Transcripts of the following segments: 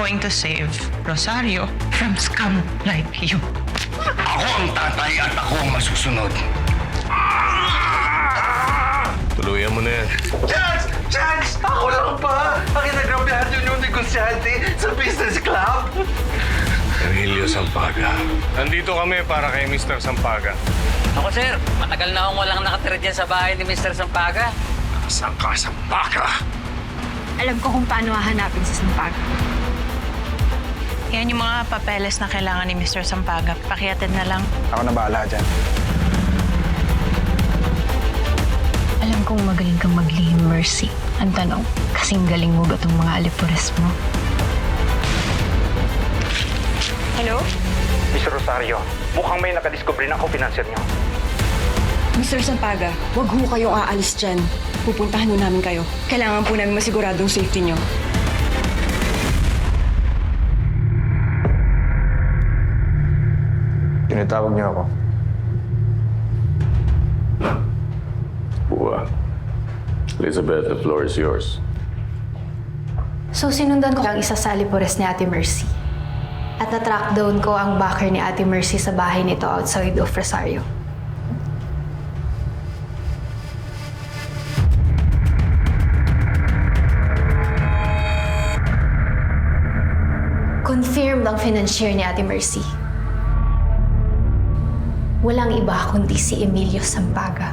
going to save Rosario from scum like you. Ako ang tatay at ako ang masusunod. Tuluyan mo na yan. Chance! Chance! Ako lang pa! Ang inagrabihan yun yung negosyante sa business club! Emilio Sampaga. Nandito kami para kay Mr. Sampaga. Ako, sir. Matagal na akong walang nakatira dyan sa bahay ni Mr. Sampaga. Nasaan ka, Sampaga? Alam ko kung paano hahanapin si Sampaga. Yan yung mga papeles na kailangan ni Mr. Sampaga. Pakiatid na lang. Ako na bahala dyan. Alam kong magaling kang maglihim, Mercy. Ang tanong, kasing galing mo ba itong mga alipores mo? Hello? Mr. Rosario, mukhang may nakadiscovery ng co-financer niyo. Mr. Sampaga, wag ho kayong aalis dyan. Pupuntahan ho namin kayo. Kailangan po namin masiguradong safety nyo. Tinatawag niyo ako. Buwa. Elizabeth, the floor is yours. So, sinundan ko ang isa sa alipores ni Ate Mercy. At na-track down ko ang backer ni Ate Mercy sa bahay nito outside of Rosario. Confirmed ang financier ni Ate Mercy. Walang iba kundi si Emilio Sampaga.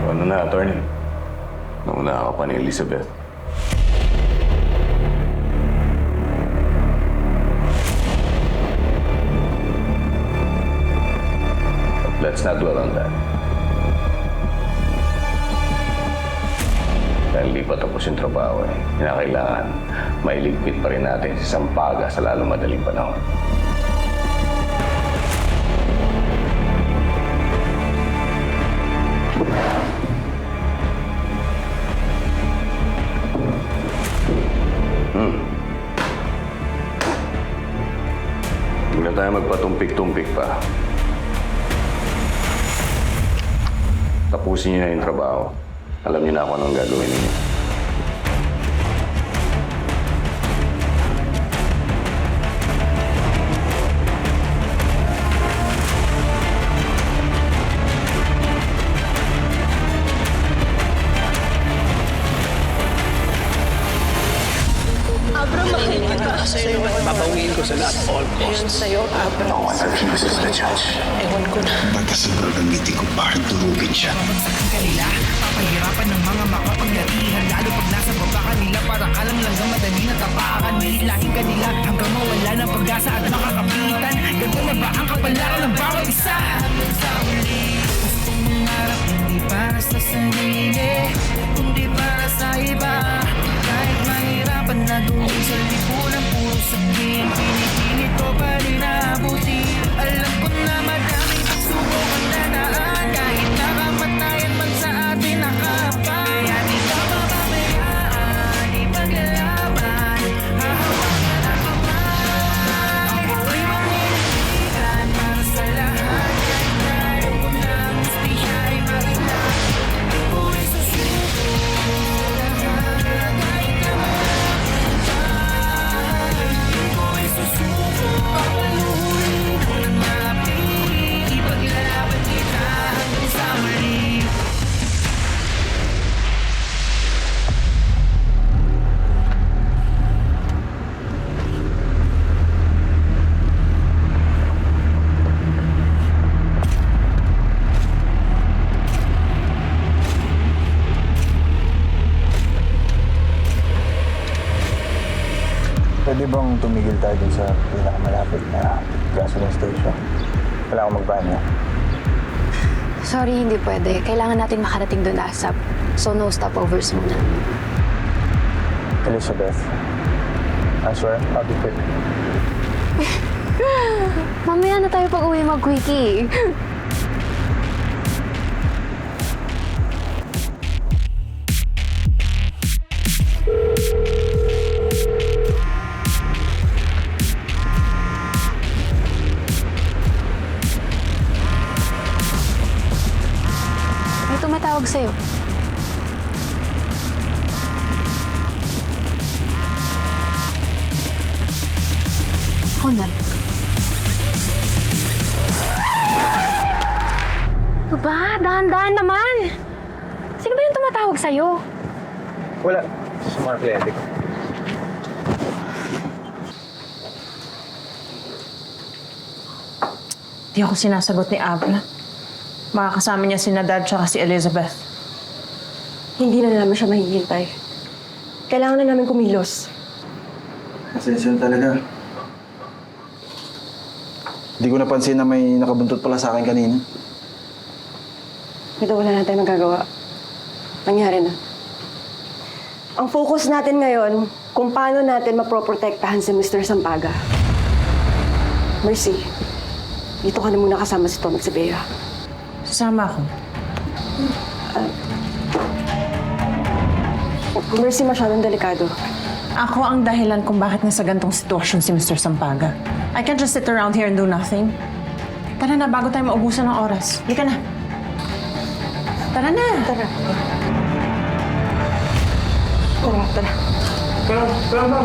Ano na, attorney? Nauna ka pa ni Elizabeth. But let's not dwell on that. Dahil di pa tapos yung trabaho eh. Kinakailangan mailigpit pa rin natin si Sampaga sa lalong madaling panahon. Huwag na tayo magpatumpik-tumpik pa. Tapusin niyo na yung trabaho. Alam niyo na kung anong gagawin niyo. Babawiin ko sa lahat, all costs. No one refuses the judge. Batas ang gagamitin ko para durugin siya. Kanila, papahirapan ng mga makapaglatihan lalo pag nasa baba kanila para kalang langgang madali na tapakan nilahin kanila hanggang mawala ng pag-asa at makakapitan ganito na ba ang kapalaran ng bawat isa sa uli gustong mangarap hindi para sa sarili kundi para sa iba kahit mahirapan na doon sa lipunan puro sabihin pinipilit ko pa rin naabuti alam ko na maraming pagsubok ang dadaan kahit nakamatayan man sa atin nakapay kaya di ka mababayaan ipaglalaban hahawakan ang kamay ako'y maniligan para sa lahat kahit tayo ko na gusti siya ay makita ako'y susuko lahat kahit na maraming ako'y susuko papaluhin ko ng mapili ipaglalaban kita hanggang sa muli. Pwede bang tumigil tayo dun sa pinakamalapit na gasoline station? Wala akong magbanyo. Sorry, hindi pwede. Kailangan natin makarating doon ASAP. So no stopovers muna. Elizabeth, I swear, I'll be quick. Mamaya na tayo pag-uwi mag-quickie. May tumatawag sa'yo. Ako na. Ba? Dahan-dahan naman! Sino ba yung tumatawag sa'yo? Wala. Sa mga kliyente ko. Di ako sinasagot ni Abra. Makakasama niya si Dad tsaka si Elizabeth. Hindi na namin siya mahihintay. Kailangan na namin kumilos. Nasensyon talaga. Hindi ko napansin na may nakabuntot pala sa akin kanina. Pero wala na tayong magagawa. Nangyari na. Ang focus natin ngayon, kung paano natin maproprotektahan si Mr. Sampaga. Mercy, dito ka na muna kasama si Tom at si Bea. Sasama ako. Mercy, masyadong delikado. Ako ang dahilan kung bakit nasa gantong sitwasyon si Mr. Sampaga. I can't just sit around here and do nothing. Tara na, bago tayo maubusan ng oras. Halika na. Tara na. Tara. Tara.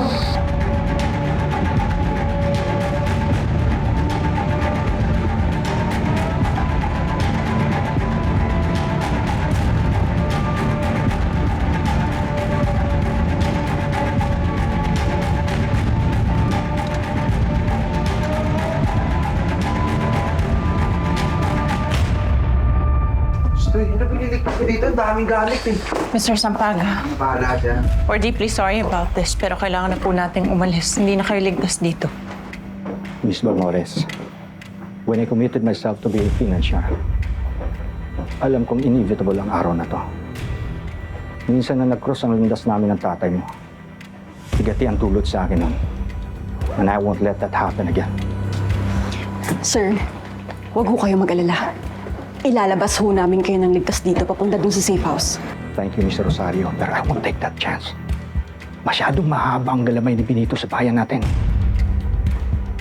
Hindi na piniligtas ko dito. Ang daming galit eh. Mr. Sampaga, Bahala dyan. we're deeply sorry about this, pero kailangan na po nating umalis. Hindi na kayo ligtas dito. Miss Balmores, when I committed myself to be a financier, alam kong inevitable ang araw na to. Minsan na nag-cross ang landas namin ng tatay mo. Bigati ang tulot sa akin nun. And I won't let that happen again. Sir, huwag ho kayo mag-alala. Ilalabas ho namin kayo ng ligtas dito papunta dun sa safe house. Thank you, Mr. Rosario, pero I won't take that chance. Masyadong mahaba ang galamay ni Benito sa bayan natin.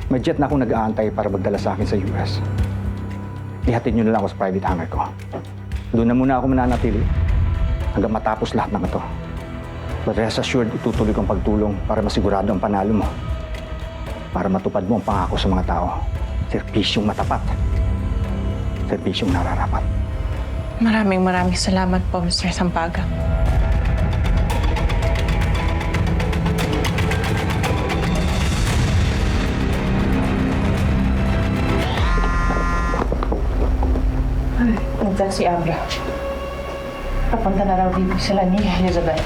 May jet na akong nag-aantay para magdala sa akin sa US. Ihatid niyo na lang ako sa private hangar ko. Doon na muna ako mananatili hanggang matapos lahat ng ito. But rest assured, itutuloy kong pagtulong para masigurado ang panalo mo. Para matupad mo ang pangako sa mga tao. Serbisyong matapat. Serbisyong nararapat. Maraming salamat po, Mr. Sampaga. Nandiyan si Abra. Papunta na raw dito sila ni Elizabeth.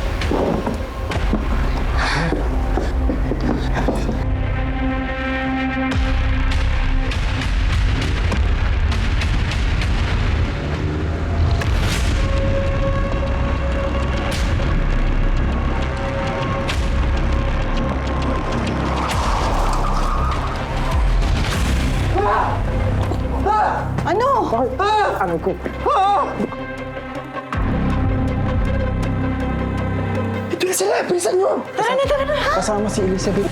Ito na sila! Bilisan nyo! Tara na! Kasama si Elizabeth.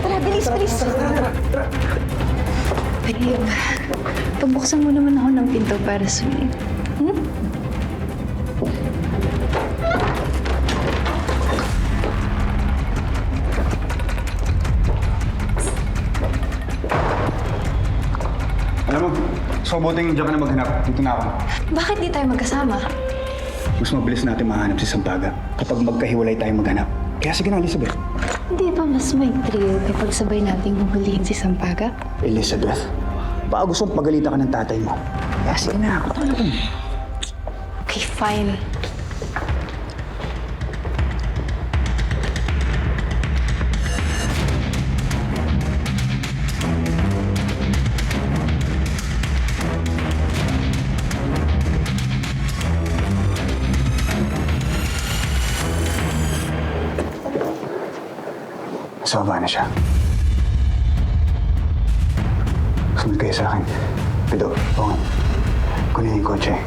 Tara, bilis. Babe, pabuksan mo naman ako ng pinto para sa'yo. Alam mo, so buting diyan ka na maghanap. Dito na ako. Bakit di tayo magkasama? Mas mabilis natin mahanap si Sampaga kapag magkahiwalay tayong maghanap. Kaya sige na, Elizabeth. Hindi ba mas may thrill kapag sabay nating huhulihin si Sampaga? Elizabeth, baka gusto mong pagalitan ka ng tatay mo. Kaya sige na, ako talaga. Okay, fine. Nasa baba na siya. Sunod kayo sa akin. Pido, Bongan. Kunin yung kotse.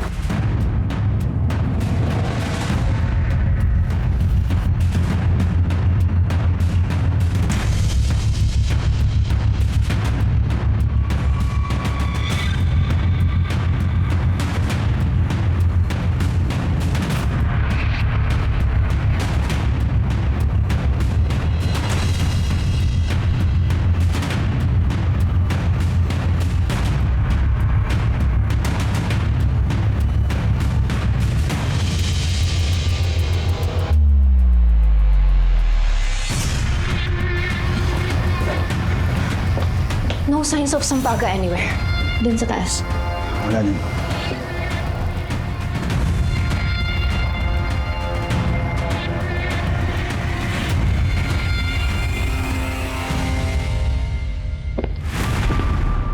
No signs of Sampaga anywhere. Dun sa taas. Wala din.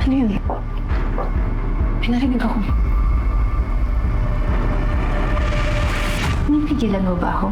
Ano yun? May narinig ako. Nipigilan mo ba ako?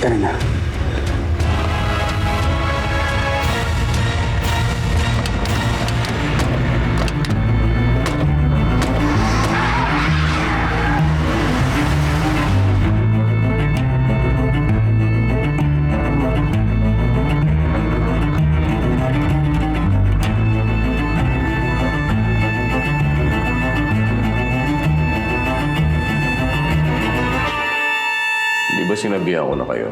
Tara na. Di ba sinabihan ko na kayo,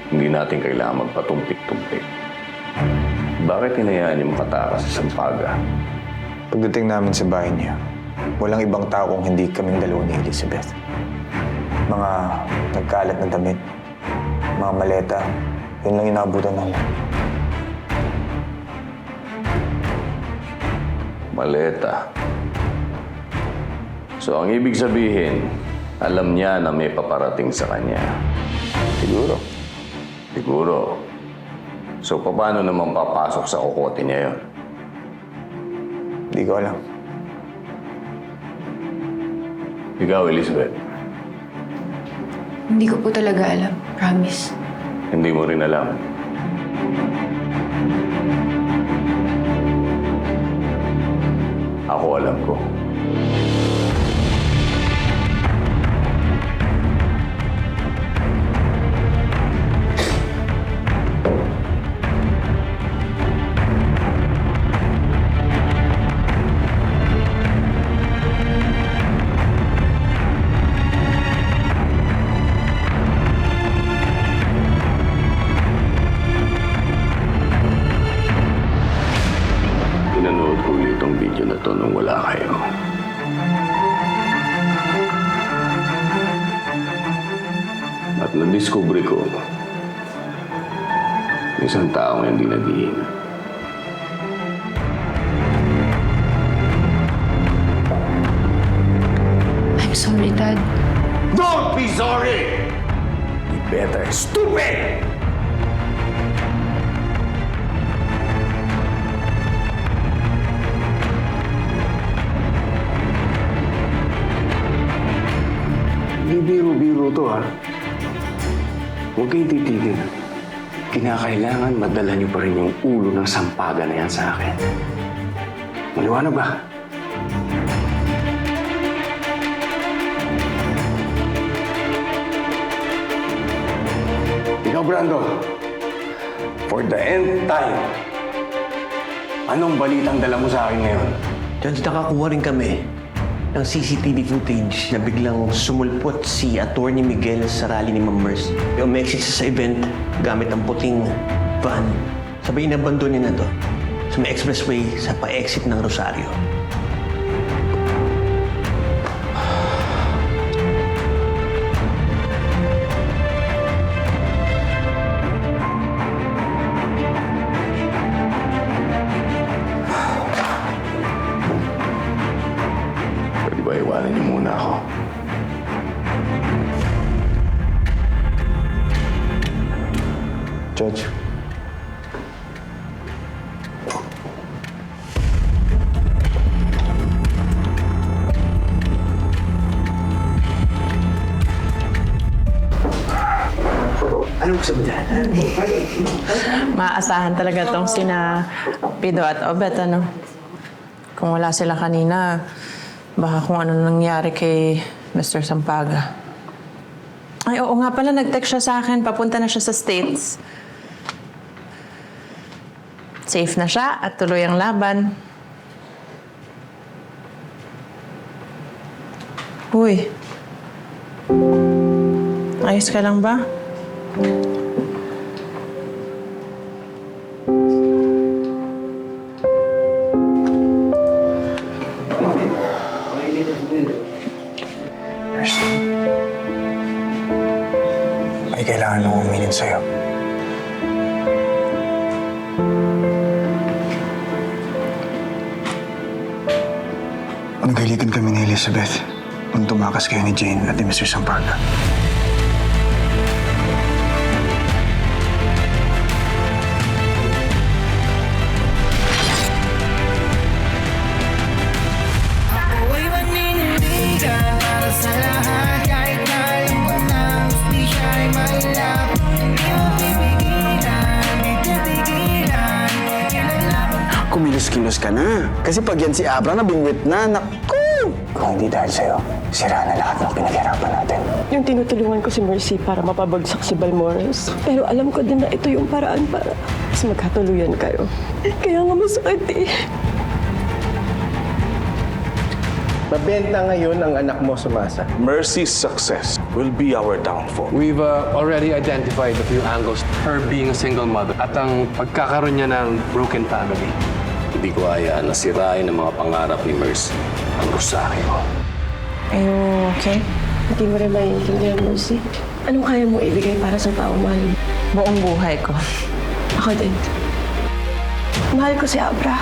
hindi natin kailangan magpatumpik-tumpik? Bakit hinayaan niyo makatakas sa Sampaga? Pagdating namin sa bahay niya, walang ibang tao kung hindi kaming dalawa ni Elizabeth. Mga nagkalat na damit, mga maleta, yun lang inaabutan namin. Maleta. So ang ibig sabihin, alam niya na may paparating sa kanya. Siguro. Siguro. So, paano naman papasok sa kukote niya yun? Hindi ko alam. Ikaw, Elizabeth, Hindi ko po talaga alam. Promise. hindi mo rin alam. Ako alam ko. Pinanood ko ulit itong video na to nung wala kayo. At nadiskubre ko, isang taong hindi nag-iingat. I'm sorry, Dad. Don't be sorry! You better stupid! to, ha? Huwag kayong titigil. Kinakailangan madala niyo pa rin yung ulo ng sampaga na yan sa akin. Maliwanag ba? Ikaw, Brando, for the nth time, anong balitang dala mo sa akin ngayon? Judge, nakakuha rin kami ng CCTV footage na biglang sumulpot si Attorney Miguel sa rally ni Ma'am Mercy. Yung umexit siya sa event gamit ang puting van. Sabay inabandonin na to sa may expressway sa pa-exit ng Rosario. Pwede ba iwanan niyo muna ako? Judge. Anong gusto mo dyan? Maasahan talaga tong sina Pido at Obet, ano? Kung wala sila kanina, baka kung ano nangyari kay Mr. Sampaga. Ay, oo nga pala, nag-text siya sa akin. Papunta na siya sa States. Safe na siya at tuloy ang laban. Uy. Ayos ka lang ba? May kailangan nang uminin sa'yo. Nagkaibigan kami ni Elizabeth nung tumakas kayo ni Jane at ni Mr. Sampaga. Ako'y maninindigan para sa lahat. Kahit na alam mo na hustisya ay mailap. Hindi mo pipigilan, di titigilan. Kilala mo Kumilos-kilos ka na. Kasi pag yan si Abra na bingwit na, naku! Kung hindi dahil sa'yo, sira na lahat ng pinaghirapan natin. Yung tinutulungan ko si Mercy para mapabagsak si Balmores. Pero alam ko din na ito yung paraan para mas magkatuluyan kayo. Kaya nga masakit eh. Mabenta ngayon ang anak mo sa masa. Mercy's success will be our downfall. We've already identified a few angles. Her being a single mother at ang pagkakaroon niya ng broken family. Hindi ko hayaan na sirain ang mga pangarap ni Mercy ang Rosario. Are you okay? Hindi mo rin maiintindihan, Mercy. Anong kaya mo ibigay para sa taong mahal mo? Buong buhay ko. Ako din. Mahal ko si Abra.